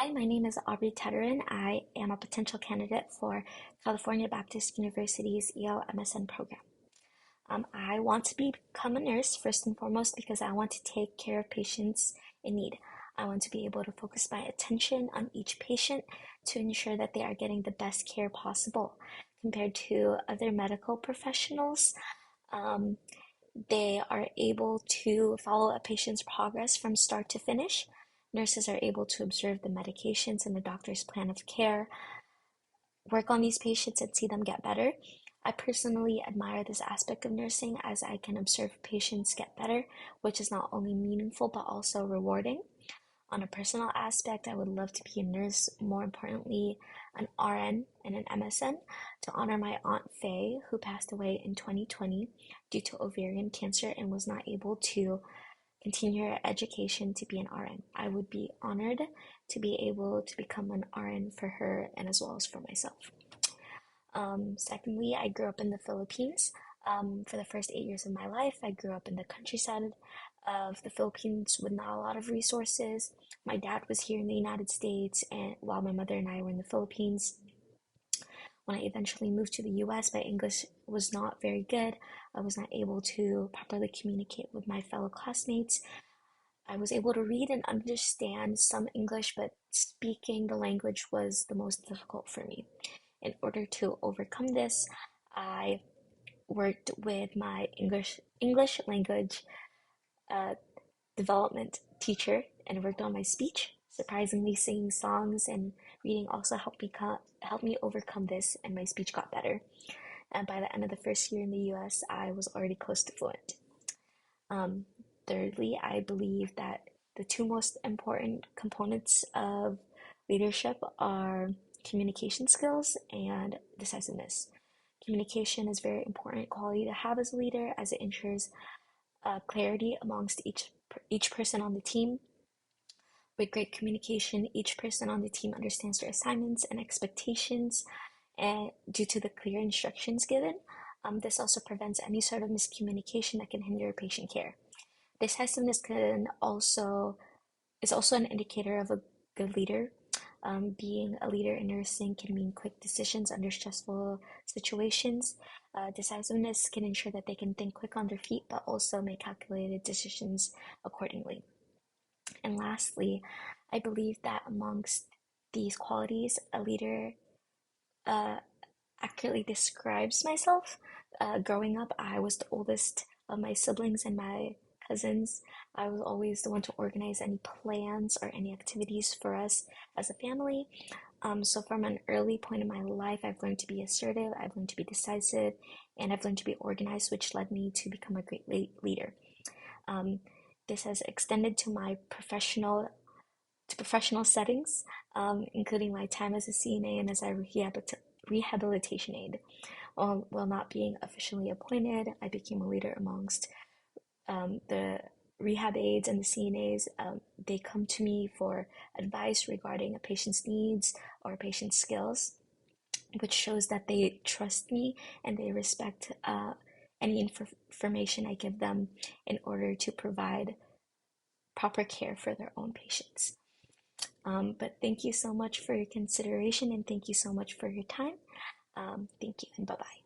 Hi, my name is Aubrey Tedderin. I am a potential candidate for California Baptist University's ELMSN program. I want to become a nurse first and foremost because I want to take care of patients in need. I want to be able to focus my attention on each patient to ensure that they are getting the best care possible compared to other medical professionals. Um, they are able to follow a patient's progress from start to finish. Nurses are able to observe the medications and the doctor's plan of care, work on these patients, and see them get better. I personally admire this aspect of nursing as I can observe patients get better, which is not only meaningful but also rewarding. On a personal aspect, I would love to be a nurse, more importantly, an RN and an MSN, to honor my Aunt Faye, who passed away in 2020 due to ovarian cancer and was not able to continue her education to be an RN. I would be honored to be able to become an RN for her and as well as for myself. Secondly, I grew up in the Philippines. For the first 8 years of my life, I grew up in the countryside of the Philippines with not a lot of resources. My dad was here in the United States, and while my mother and I were in the Philippines. When I eventually moved to the US, my English was not very good. I was not able to properly communicate with my fellow classmates. I was able to read and understand some English, but speaking the language was the most difficult for me. In order to overcome this, I worked with my English language uh, development teacher and worked on my speech. Surprisingly, singing songs and reading also helped me overcome this, and my speech got better. And by the end of the first year in the US, I was already close to fluent. Um, Thirdly, I believe that the two most important components of leadership are communication skills and decisiveness. Communication is a very important quality to have as a leader as it ensures clarity amongst each person on the team. With great communication, each person on the team understands their assignments and expectations, and due to the clear instructions given, this also prevents any sort of miscommunication that can hinder patient care. Decisiveness is also an indicator of a good leader. Being a leader in nursing can mean quick decisions under stressful situations. Decisiveness can ensure that they can think quick on their feet, but also make calculated decisions accordingly. And lastly, I believe that amongst these qualities, a leader uh, accurately describes myself. Growing up, I was the oldest of my siblings and my cousins. I was always the one to organize any plans or any activities for us as a family. So from an early point in my life, I've learned to be assertive, I've learned to be decisive, and I've learned to be organized, which led me to become a great leader. Um, this has extended to my professional settings, including my time as a CNA and as a rehabilitation aide. While not being officially appointed, I became a leader amongst the rehab aides and the CNAs. They come to me for advice regarding a patient's needs or a patient's skills, which shows that they trust me and they respect any information I give them in order to provide proper care for their own patients. But thank you so much for your consideration and thank you so much for your time. Thank you and bye bye.